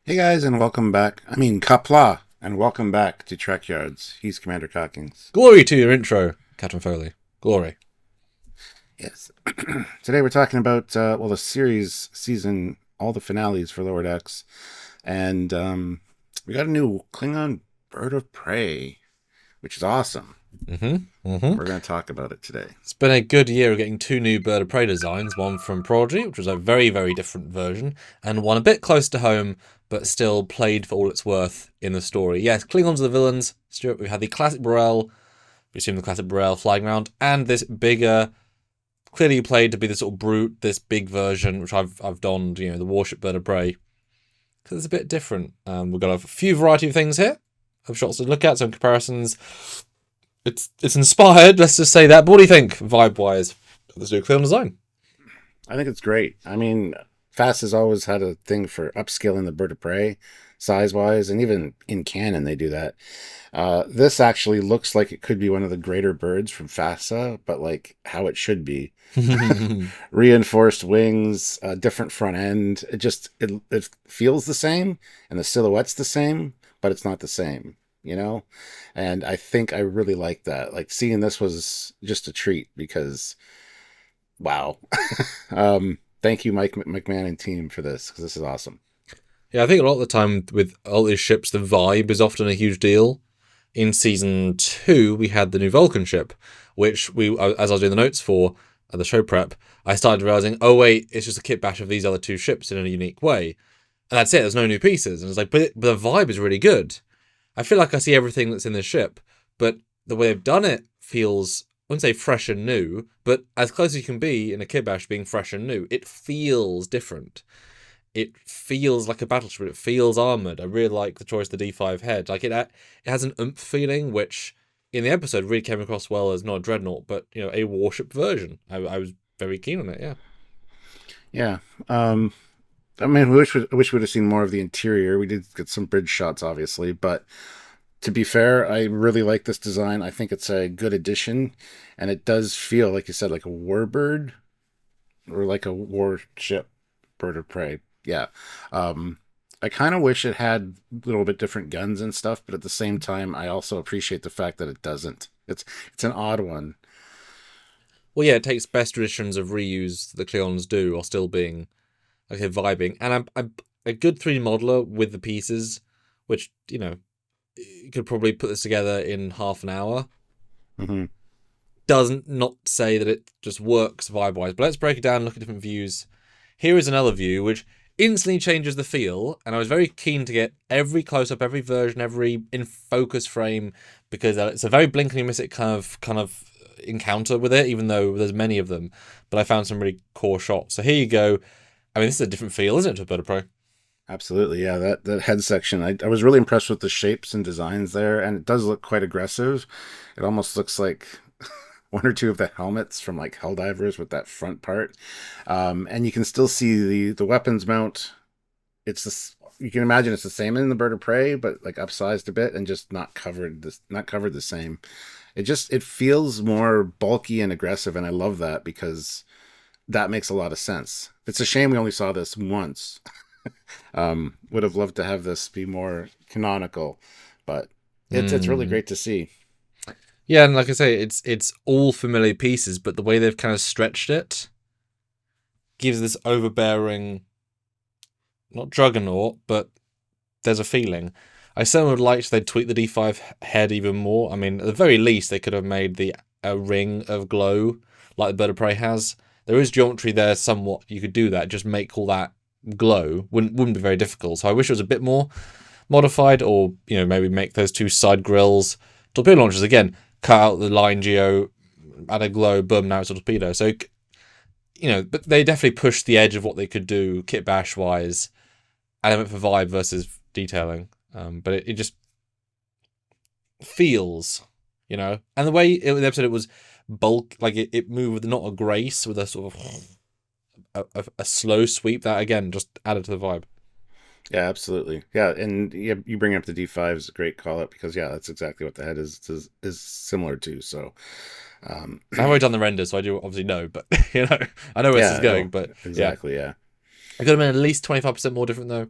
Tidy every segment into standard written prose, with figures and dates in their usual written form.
Hey guys, and welcome back. Kapla, and welcome back to Trekyards. He's Commander Cockings. Glory to your intro, Captain Foley. Glory. Yes. Today we're talking about the series season, all the finales for Lower Decks, and we got a new Klingon bird of prey, which is awesome. We're going to talk about it today. It's been a good year of getting two new Bird of Prey designs, one from Prodigy, which was a very, very different version, and one a bit close to home, but still played for all it's worth in the story. Yes, Klingons are the villains. Stuart, we had the classic Burrell, we assume the classic Burrell flying around, and this bigger, clearly played to be the sort of brute, this big version, which I've donned, the Warship Bird of Prey, because it's a bit different. We've got a few variety of things here, of shots to look at, some comparisons. It's inspired, let's just say that. But what do you think, vibe-wise, of this new Klingon design? I think it's great. FAST has always had a thing for upscaling the bird of prey, size-wise, and even in canon they do that. This actually looks like it could be one of the greater birds from FASA, but like how it should be. Reinforced wings, different front end. It feels the same, and the silhouette's the same, but it's not the same. And I think I really like that. Like, seeing this was just a treat because, wow. Thank you, Mike McMahon and team, for this, because this is awesome. Yeah, I think a lot of the time with all these ships, the vibe is often a huge deal. In season 2, we had the new Vulcan ship, which as I was doing the notes for the show prep, I started realizing, oh wait, it's just a kit bash of these other two ships in a unique way, and that's it. There's no new pieces, and it's like, but the vibe is really good. I feel like I see everything that's in this ship, but the way they've done it feels, I wouldn't say fresh and new, but as close as you can be in a kit bash being fresh and new. It feels different. It feels like a battleship. It feels armoured. I really like the choice of the D5 head. Like, it has an oomph feeling, which in the episode really came across well as not a dreadnought, but a warship version. I was very keen on it, yeah. Yeah. I wish we'd have seen more of the interior. We did get some bridge shots, obviously, but to be fair, I really like this design. I think it's a good addition, and it does feel, like you said, like a warbird or like a warship bird of prey. Yeah. I kind of wish it had a little bit different guns and stuff, but at the same time, I also appreciate the fact that it doesn't. It's an odd one. Well, yeah, it takes best traditions of reuse that the Klingons do while still being, okay, vibing. And I'm a good 3D modeler with the pieces, which, you could probably put this together in half an hour. Mm-hmm. Doesn't not say that it just works vibe-wise, but let's break it down and look at different views. Here is another view, which instantly changes the feel, and I was very keen to get every close-up, every version, every in-focus frame, because it's a very blink and you miss it kind of encounter with it, even though there's many of them, but I found some really core shots. So here you go. This is a different feel, isn't it, to a Bird of Prey? Absolutely, yeah. That head section, I was really impressed with the shapes and designs there, and it does look quite aggressive. It almost looks like one or two of the helmets from like Helldivers with that front part, and you can still see the weapons mount. You can imagine it's the same in the Bird of Prey, but like upsized a bit and just not covered the same. It feels more bulky and aggressive, and I love that because that makes a lot of sense. It's a shame we only saw this once. Would have loved to have this be more canonical, but it's really great to see. Yeah, and like I say, it's all familiar pieces, but the way they've kind of stretched it gives this overbearing, not juggernaut, but there's a feeling. I certainly would like they'd tweak the D5 head even more. At the very least, they could have made a ring of glow like the Bird of Prey has. There is geometry there somewhat. You could do that. Just make all that glow. Wouldn't be very difficult. So I wish it was a bit more modified, or maybe make those two side grills torpedo launchers again. Cut out the line geo, add a glow, boom, now it's a torpedo. So but they definitely pushed the edge of what they could do kit bash wise, and I went for vibe versus detailing. But it just feels, and the way in the episode it was bulk, like it moved with not a grace, with a sort of a slow sweep that again just added to the vibe. Yeah, absolutely. Yeah, and you bring up the D5 is a great call out because that's exactly what the head is similar to. So I've already done the render, so I do obviously know, but I know where this is going. But exactly, yeah. It could have been at least 25% more different though.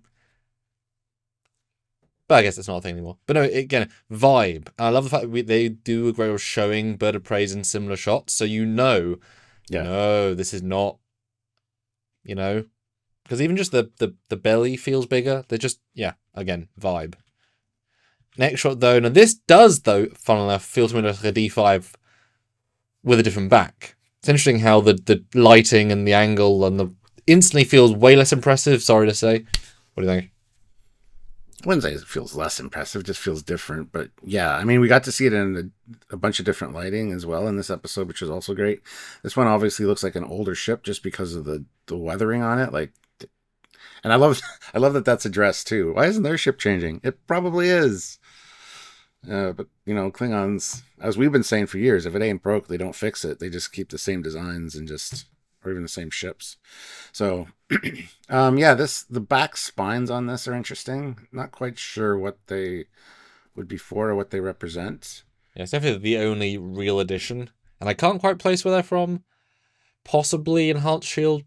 But I guess it's not a thing anymore. But no, again, vibe. And I love the fact that they do a great job of showing bird of prey in similar shots, so Yeah. no, this is not, because even just the belly feels bigger. They're just, yeah, again, vibe. Next shot though, now this does though, funnily enough, feel to me like a D5 with a different back. It's interesting how the lighting and the angle and the instantly feels way less impressive. Sorry to say. What do you think? I wouldn't say it feels less impressive, it just feels different. But yeah, I mean, we got to see it in a bunch of different lighting as well in this episode, which was also great. This one obviously looks like an older ship just because of the weathering on it. Like, and I love I love that that's addressed too. Why isn't their ship changing? It probably is. But Klingons, as we've been saying for years, if it ain't broke, they don't fix it. They just keep the same designs and or even the same ships. So, yeah, the back spines on this are interesting. Not quite sure what they would be for or what they represent. Yeah, it's definitely the only real addition, and I can't quite place where they're from. Possibly enhanced shield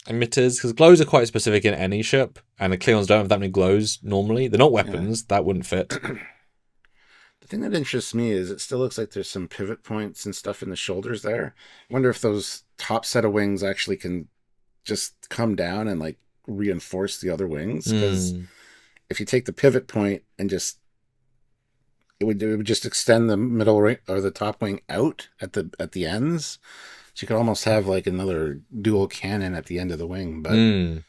emitters, because glows are quite specific in any ship, and the Klingons don't have that many glows normally. They're not weapons, that wouldn't fit. The thing that interests me is it still looks like there's some pivot points and stuff in the shoulders there. I wonder if those top set of wings actually can just come down and like reinforce the other wings. Because if you take the pivot point and it would just extend the middle ring or the top wing out at the ends. So you could almost have like another dual cannon at the end of the wing. But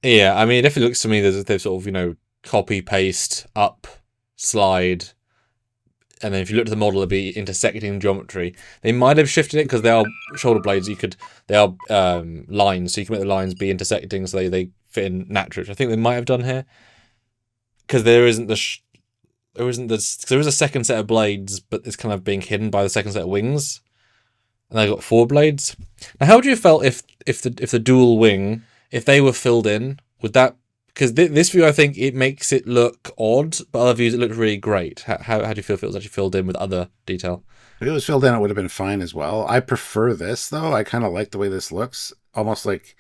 yeah, I mean, it definitely looks to me as if they've sort of copy paste up slide. And then if you look at the model, it'd be intersecting geometry. They might have shifted it because they are shoulder blades. They are lines, so you can make the lines be intersecting so they fit in naturally. Which I think they might have done here because there is a second set of blades, but it's kind of being hidden by the second set of wings, and they got 4 blades. Now, how would you have felt if the dual wing, if they were filled in, would that? Because this view, I think it makes it look odd, but other views it looked really great. How do you feel if it was actually filled in with other detail? If it was filled in, it would have been fine as well. I prefer this though. I kind of like the way this looks. Almost like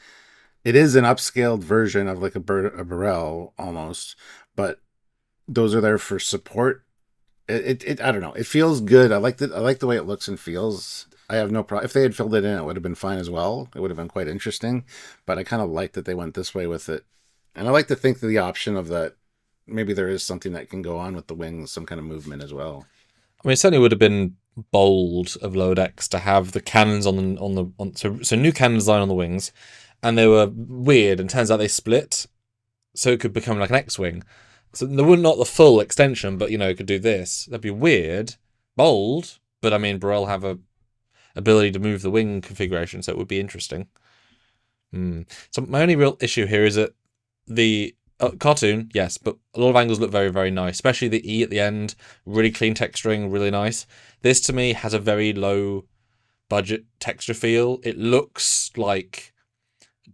it is an upscaled version of like a Burrell almost, but those are there for support. It I don't know. It feels good. I like the way it looks and feels. I have no problem. If they had filled it in, it would have been fine as well. It would have been quite interesting, but I kind of like that they went this way with it. And I like to think that the option of that, maybe there is something that can go on with the wings, some kind of movement as well. I mean, it certainly would have been bold of Lower Decks to have the cannons so new cannon design on the wings, and they were weird. And turns out they split, so it could become like an X-wing. So they were not the full extension, but it could do this. That'd be weird, bold, but I mean, Burrell have a ability to move the wing configuration, so it would be interesting. So my only real issue here is that the cartoon, yes, but a lot of angles look very, very nice, especially the E at the end, really clean texturing, really nice. This to me has a very low budget texture feel. It looks like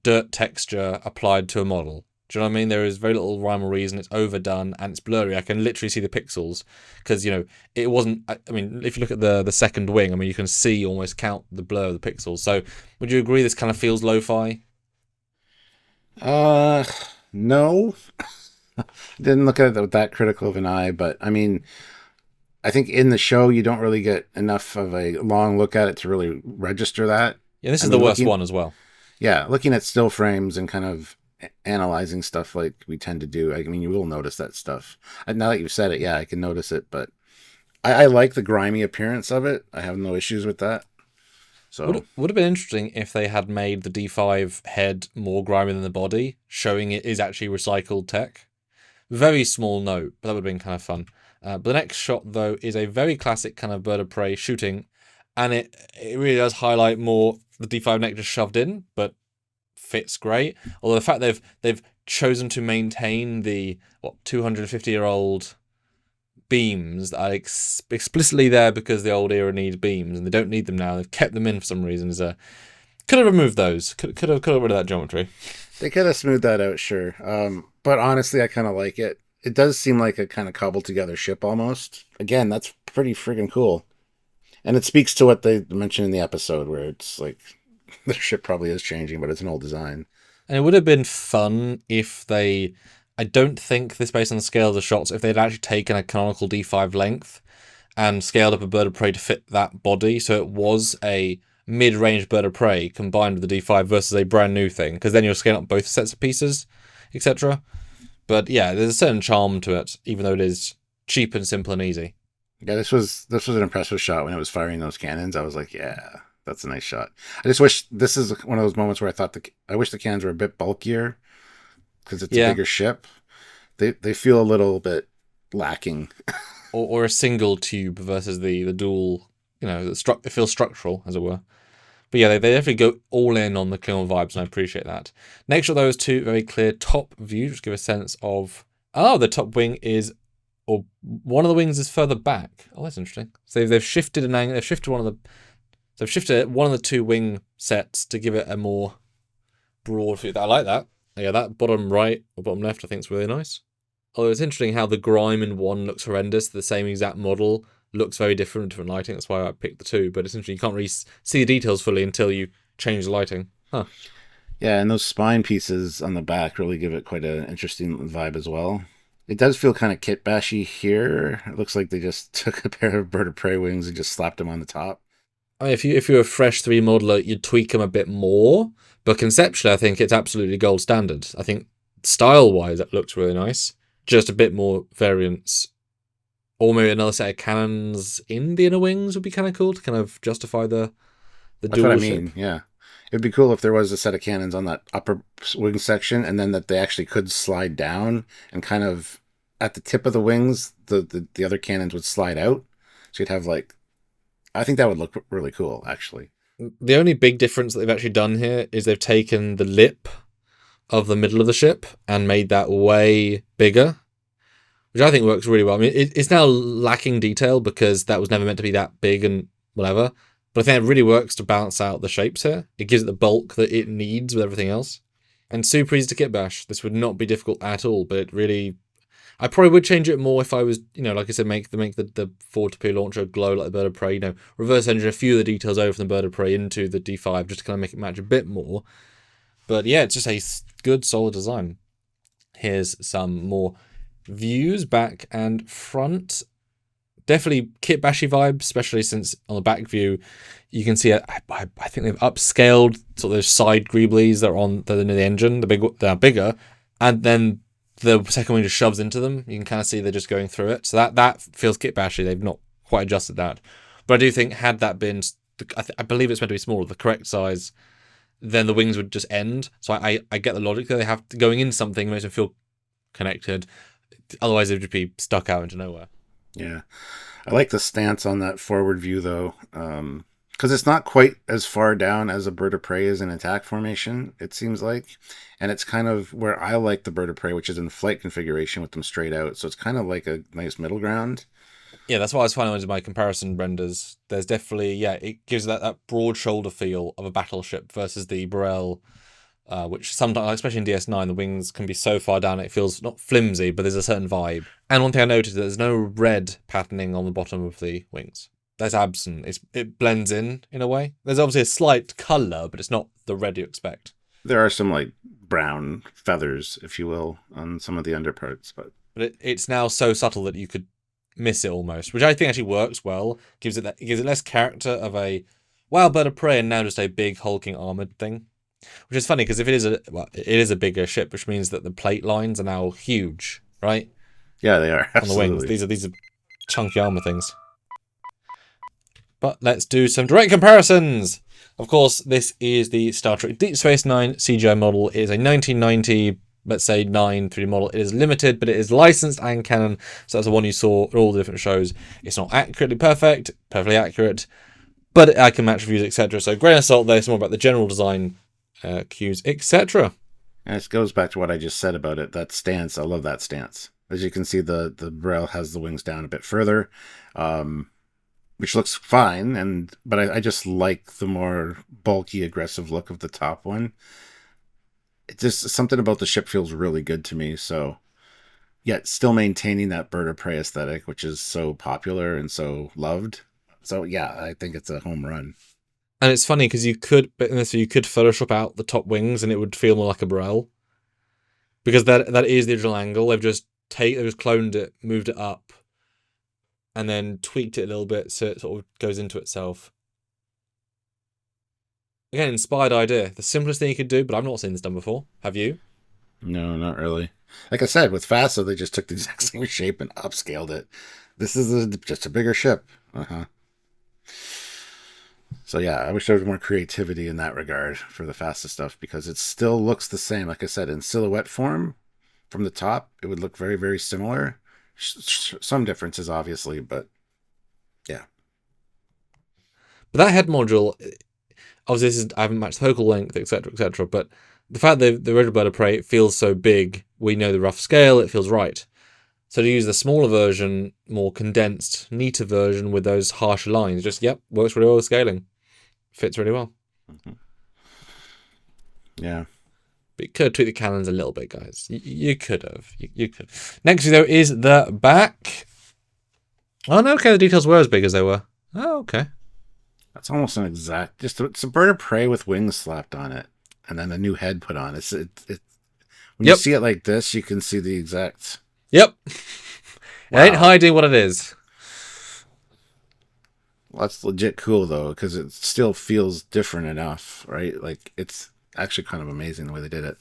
dirt texture applied to a model. Do you know what I mean? There is very little rhyme or reason. It's overdone and it's blurry. I can literally see the pixels because, it wasn't. I mean, if you look at the second wing, I mean, you can see almost count the blur of the pixels. So would you agree this kind of feels lo-fi? No. Didn't look at it with that critical of an eye, but I mean, I think in the show you don't really get enough of a long look at it to really register that. Yeah, this is the worst one as well. Yeah, looking at still frames and kind of analyzing stuff like we tend to do. I mean, you will notice that stuff. Now that you've said it, yeah, I can notice it, but I like the grimy appearance of it. I have no issues with that. So would have been interesting if they had made the D5 head more grimy than the body, showing it is actually recycled tech. Very small note, but that would have been kind of fun. But the next shot, though, is a very classic kind of bird of prey shooting, and it really does highlight more the D5 neck just shoved in, but fits great. Although the fact they've chosen to maintain the 250-year-old beams that are explicitly there because the old era needs beams and they don't need them now. They've kept them in for some reason. Could have removed those. Could have got rid of that geometry. They could have smoothed that out, sure. But honestly, I kind of like it. It does seem like a kind of cobbled together ship almost. Again, that's pretty freaking cool. And it speaks to what they mentioned in the episode where it's like the ship probably is changing, but it's an old design. And it would have been fun if they I don't think this, based on the scale of the shots, if they'd actually taken a canonical D5 length and scaled up a bird of prey to fit that body, so it was a mid-range bird of prey combined with the D5 versus a brand new thing, because then you're scaling up both sets of pieces, etc. But yeah, there's a certain charm to it, even though it is cheap and simple and easy. Yeah, this was an impressive shot when it was firing those cannons. I was like, yeah, that's a nice shot. I just wish this is one of those moments where I wish the cannons were a bit bulkier because it's a Yeah, bigger ship. They feel a little bit lacking. or a single tube versus the dual. It feels structural, as it were. But yeah, they definitely go all in on the Klingon vibes, and I appreciate that. Next shot, those two very clear top views, which give a sense of, the top wing is, or one of the wings is further back. Oh, that's interesting. So they've shifted an angle. They've shifted one of the two wing sets to give it a more broad view. I like that. Yeah, that bottom right or bottom left, I think, is really nice. Although it's interesting how the grime in one looks horrendous. The same exact model looks very different, different lighting. That's why I picked the two. But it's interesting, you can't really see the details fully until you change the lighting. Huh. Yeah, and those spine pieces on the back really give it quite an interesting vibe as well. It does feel kind of kit bashy here. It looks like they just took a pair of bird of prey wings and just slapped them on the top. I mean, if you're a fresh 3 modeler, you'd tweak them a bit more. But conceptually, I think it's absolutely gold standard. I think style-wise, it looks really nice. Just a bit more variance. Or maybe another set of cannons in the inner wings would be kind of cool to kind of justify the That's what I dual mean. ship. Yeah, it'd be cool if there was a set of cannons on that upper wing section, and then that they actually could slide down and kind of at the tip of the wings, the other cannons would slide out. So you'd have like, I think that would look really cool, actually. The only big difference that they've actually done here is they've taken the lip of the middle of the ship and made that way bigger, which I think works really well. I mean, it's now lacking detail because that was never meant to be that big and whatever. But I think it really works to balance out the shapes here. It gives it the bulk that it needs with everything else. And super easy to kit bash. This would not be difficult at all, but it really... I probably would change it more if I was, like I said, make the forward torpedo launcher glow like the bird of prey. Reverse engineer a few of the details over from the bird of prey into the D5 just to kind of make it match a bit more. But yeah, it's just a good, solid design. Here's some more views, back and front. Definitely kit bashy vibe, especially since on the back view you can see I think they've upscaled sort of those side greeblies that are near the engine. They're bigger, and then the second wing just shoves into them. You can kind of see they're just going through it. So that feels kit bashy. They've not quite adjusted that, but I do think had that been, I believe it's meant to be smaller, the correct size, then the wings would just end. So I get the logic there. They have to, going in something makes them feel connected. Otherwise, they'd just be stuck out into nowhere. Yeah, I like the stance on that forward view though, because it's not quite as far down as a bird of prey is in attack formation. It seems like, and it's kind of where I like the bird of prey, which is in flight configuration with them straight out. So it's kind of like a nice middle ground. Yeah, that's why I was finding with my comparison renders. There's definitely, it gives that broad shoulder feel of a battleship versus the Burrell, which sometimes, especially in DS9, the wings can be so far down it feels not flimsy, but there's a certain vibe. And one thing I noticed, there's no red patterning on the bottom of the wings. That's absent. It blends in a way. There's obviously a slight colour, but it's not the red you expect. There are some like brown feathers, if you will, on some of the underparts, but it's now so subtle that you could miss it almost, which I think actually works well. Gives it less character of a wild bird of prey and now just a big hulking armored thing. Which is funny because if it is a bigger ship, which means that the plate lines are now huge, right? yeah, they are absolutely. On the wings. These are chunky armor things. But let's do some direct comparisons. Of course, this is the Star Trek Deep Space Nine CGI model. It is a 1990, let's say 9 3D model. It is limited, but it is licensed and canon. So that's the one you saw in all the different shows. It's not accurately perfectly accurate, but I can match reviews, etc. So grain of salt there. It's more about the general design cues, etc. And it goes back to what I just said about it. That stance, I love that stance. As you can see, the Braille has the wings down a bit further, which looks fine. But I just like the more bulky, aggressive look of the top one. It just something about the ship feels really good to me. So, yet still maintaining that bird of prey aesthetic, which is so popular and so loved. So yeah, I think it's a home run. And it's funny because you could Photoshop out the top wings and it would feel more like a Burrell. because that is the original angle. They've just cloned it, moved it up, and then tweaked it a little bit so it sort of goes into itself. Again, inspired idea. The simplest thing you could do, but I've not seen this done before. Have you? No, not really. Like I said, with FASA, they just took the exact same shape and upscaled it. This is just a bigger ship. So yeah, I wish there was more creativity in that regard for the FASA stuff, because it still looks the same. Like I said, in silhouette form, from the top, it would look very, very similar. Some differences, obviously, but yeah. But that head module, obviously, I haven't matched the focal length, etc., but the fact that the original Bird of Prey feels so big, we know the rough scale, it feels right. So to use the smaller version, more condensed, neater version with those harsher lines, works really well with scaling. Fits really well. Mm-hmm. Yeah. But you could have tweaked the cannons a little bit, guys. You could have. You could. Next, though, is the back. Oh, no, okay, the details were as big as they were. Oh, okay. That's almost an exact... It's a bird of prey with wings slapped on it, and then a new head put on. When you see it like this, you can see the exact... Yep. Wow. It ain't hiding what it is. Well, that's legit cool, though, because it still feels different enough, right? Like, it's actually kind of amazing the way they did it.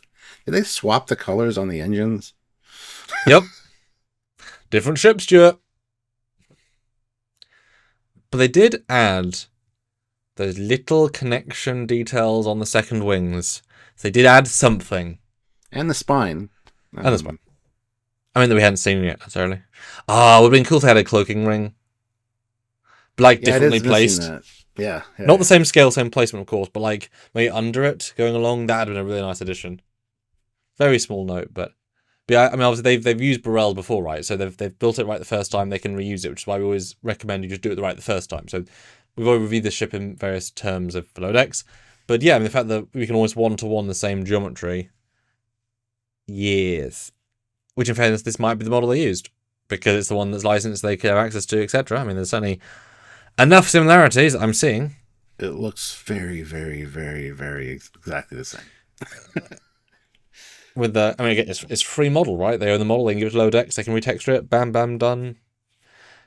Did they swap the colors on the engines? Yep. Different ship, Stuart. But they did add those little connection details on the second wings. So they did add something. And the spine. And the spine. I mean, that we hadn't seen yet, necessarily. It would have been cool if they had a cloaking ring. Like, differently placed. Yeah. Not the same scale, same placement, of course, but like maybe under it, going along, that would have been a really nice addition. Very small note, but yeah, I mean, obviously they've used Burrell before, right? So they've built it right the first time, they can reuse it, which is why we always recommend you just do it right the first time. So we've already reviewed this ship in various terms of below decks. But yeah, I mean, the fact that we can always one-to-one the same geometry, yes. Which, in fairness, this might be the model they used, because it's the one that's licensed, they can have access to, etc. I mean, there's certainly enough similarities I'm seeing. It looks very, very, very, very exactly the same. With the, I mean, again, it's free model, right? They own the model, they can give it low decks, they can retexture it, bam, bam, done.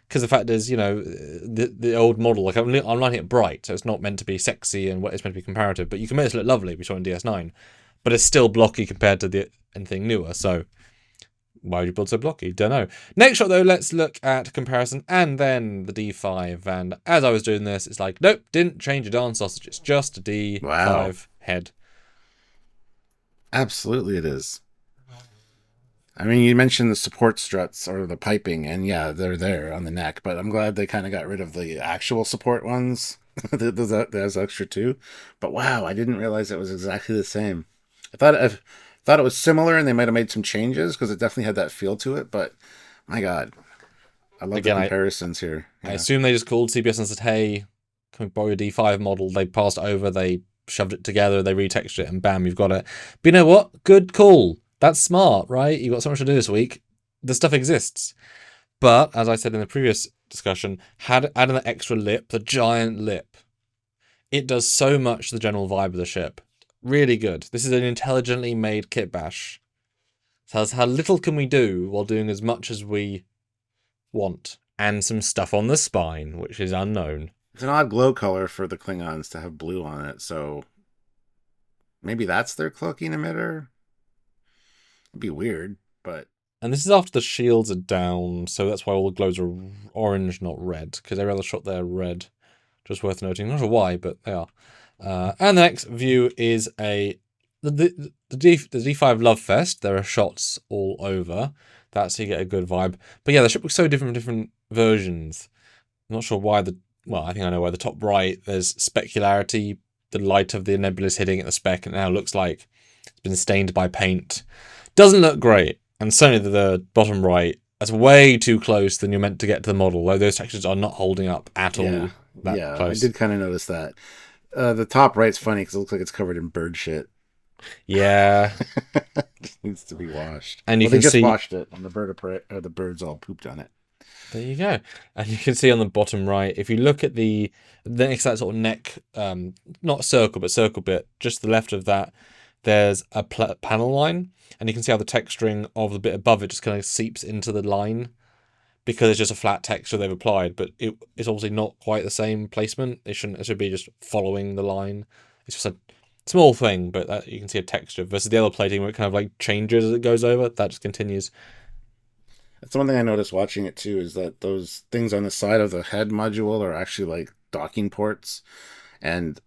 Because the fact is, the old model, like I'm lighting it bright, so it's not meant to be sexy and it's meant to be comparative, but you can make it look lovely, we saw in DS9, but it's still blocky compared to anything newer, so why would you build so blocky? Don't know. Next shot, though, let's look at comparison and then the D5. And as I was doing this, it's like, nope, didn't change a darn sausage. It's just a D5 head. Absolutely it is. I mean, you mentioned the support struts or the piping, and yeah, they're there on the neck, but I'm glad they kind of got rid of the actual support ones. There's extra too. But wow, I didn't realize it was exactly the same. I thought it was similar, and they might have made some changes because it definitely had that feel to it. But my God, I love the comparisons here. Yeah. I assume they just called CBS and said, "Hey, can we borrow your D5 model?" They passed it over, they shoved it together, they retextured it, and bam, you've got it. But you know what? Good call. That's smart, right? You've got so much to do this week. The stuff exists. But as I said in the previous discussion, adding that extra lip, the giant lip, it does so much to the general vibe of the ship. Really good. This is an intelligently made kit bash. Tells how little can we do while doing as much as we want. And some stuff on the spine, which is unknown. It's an odd glow color for the Klingons to have blue on it, so maybe that's their cloaking emitter? It'd be weird, but... And this is after the shields are down, so that's why all the glows are orange, not red, because every other shot they're red. Just worth noting. Not sure why, but they are. And the next view is the D5 Love Fest. There are shots all over. That's how you get a good vibe. But yeah, the ship looks so different from different versions. I'm not sure why I think I know why. The top right, there's specularity. The light of the nebula is hitting at the spec, and it now looks like it's been stained by paint. Doesn't look great. And certainly the bottom right, that's way too close than you're meant to get to the model. Though those textures are not holding up at all. Yeah, close. I did kind of notice that. The top right's funny because it looks like it's covered in bird shit. Yeah. Just needs to be washed. And you they can just see washed it on the bird of prey, or the birds all pooped on it. There you go. And you can see on the bottom right, if you look at the next to that sort of neck, not circle, but circle bit, just to the left of that, there's a panel line, and you can see how the texturing of the bit above it just kind of seeps into the line because it's just a flat texture they've applied, but it's obviously not quite the same placement. It should be just following the line. It's just a small thing, but you can see a texture versus the other plating where it kind of like changes as it goes over. That just continues. That's one thing I noticed watching it too, is that those things on the side of the head module are actually like docking ports, and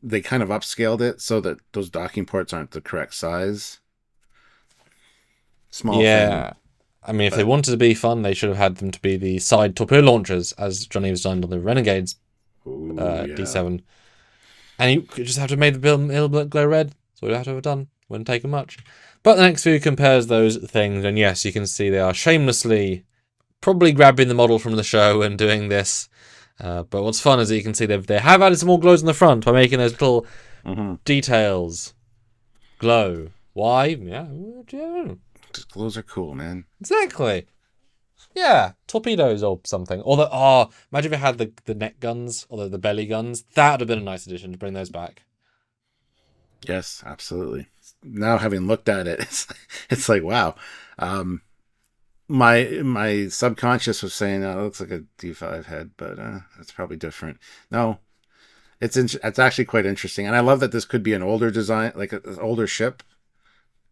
they kind of upscaled it so that those docking ports aren't the correct size. Small thing. I mean, if they wanted to be fun, they should have had them to be the side torpedo launchers, as Johnny was designed on the Renegades D7. And you could just have to have made the build glow red. That's what you have to have done. Wouldn't take them much. But the next view compares those things, and yes, you can see they are shamelessly probably grabbing the model from the show and doing this. But what's fun is that you can see they have added some more glows in the front by making those little details glow. Why? Yeah. Glows are cool, man. Exactly. Yeah, torpedoes or something. Or imagine if it had the neck guns or the belly guns. That would have been a nice addition to bring those back. Yes, absolutely. Now having looked at it, it's like, wow. My subconscious was saying, "Oh, it looks like a D5 head," but it's probably different. No, it's actually quite interesting, and I love that this could be an older design, like an older ship.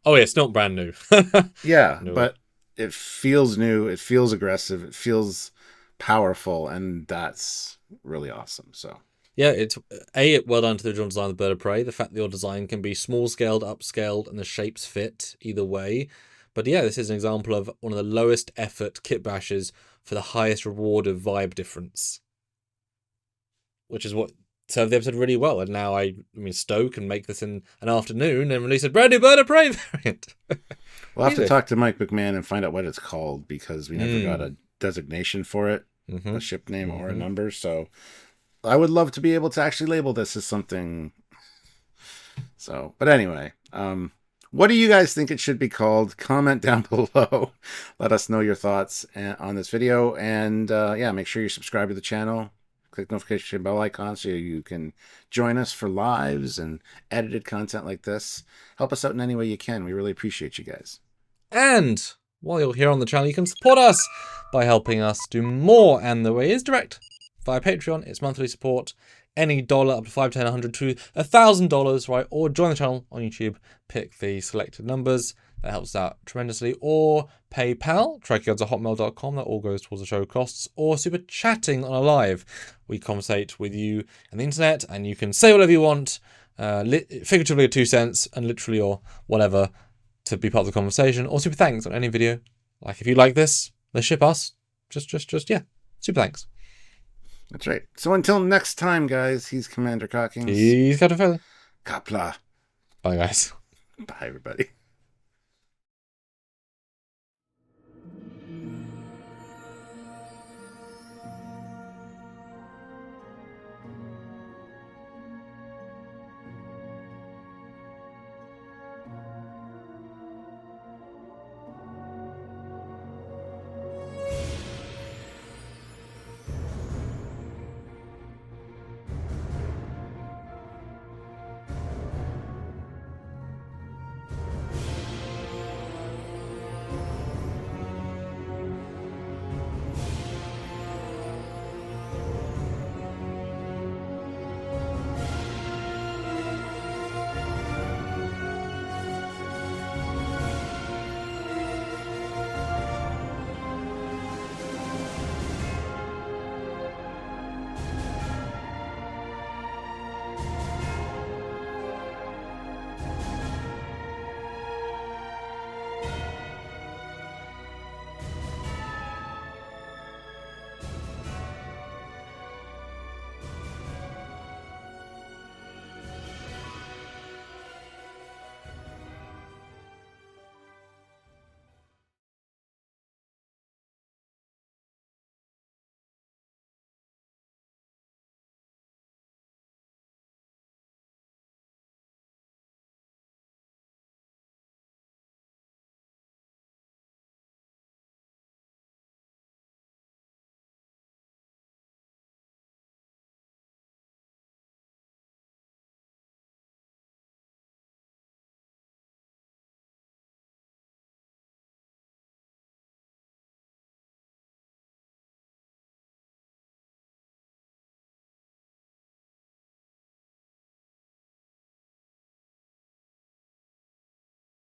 Oh yeah, it's not brand new. Yeah, No. but it feels new. It feels aggressive. It feels powerful, and that's really awesome. So Yeah, it's well done to the original design of the Bird of Prey. The fact that your design can be small scaled, upscaled, and the shapes fit either way. But yeah, this is an example of one of the lowest effort kit bashes for the highest reward of vibe difference, which is what served the episode really well. And now I mean, Stowe can make this in an afternoon and release a brand new Bird of Prey variant. we'll have to talk to Mike McMahon and find out what it's called, because we never got a designation for it, a ship name or a number. So I would love to be able to actually label this as something. So, but anyway, what do you guys think it should be called? Comment down below. Let us know your thoughts on this video. And yeah, make sure you subscribe to the channel. Click notification bell icon so you can join us for lives and edited content like this. Help us out in any way you can. We really appreciate you guys. And while you're here on the channel, you can support us by helping us do more. And the way is direct. Via Patreon, it's monthly support. Any dollar up to $5, $10, $100 to $1,000, right? Or join the channel on YouTube. Pick the selected numbers. That helps out tremendously. Or PayPal, trekyards@hotmail.com. That all goes towards the show costs. Or super chatting on a live. We conversate with you and the internet, and you can say whatever you want, figuratively or 2 cents, and literally or whatever, to be part of the conversation. Or super thanks on any video. Like if you like this, let's ship us. Just yeah, super thanks. That's right. So until next time, guys, he's Commander Cockings. He's got a feather. Kapla. Bye, guys. Bye, everybody.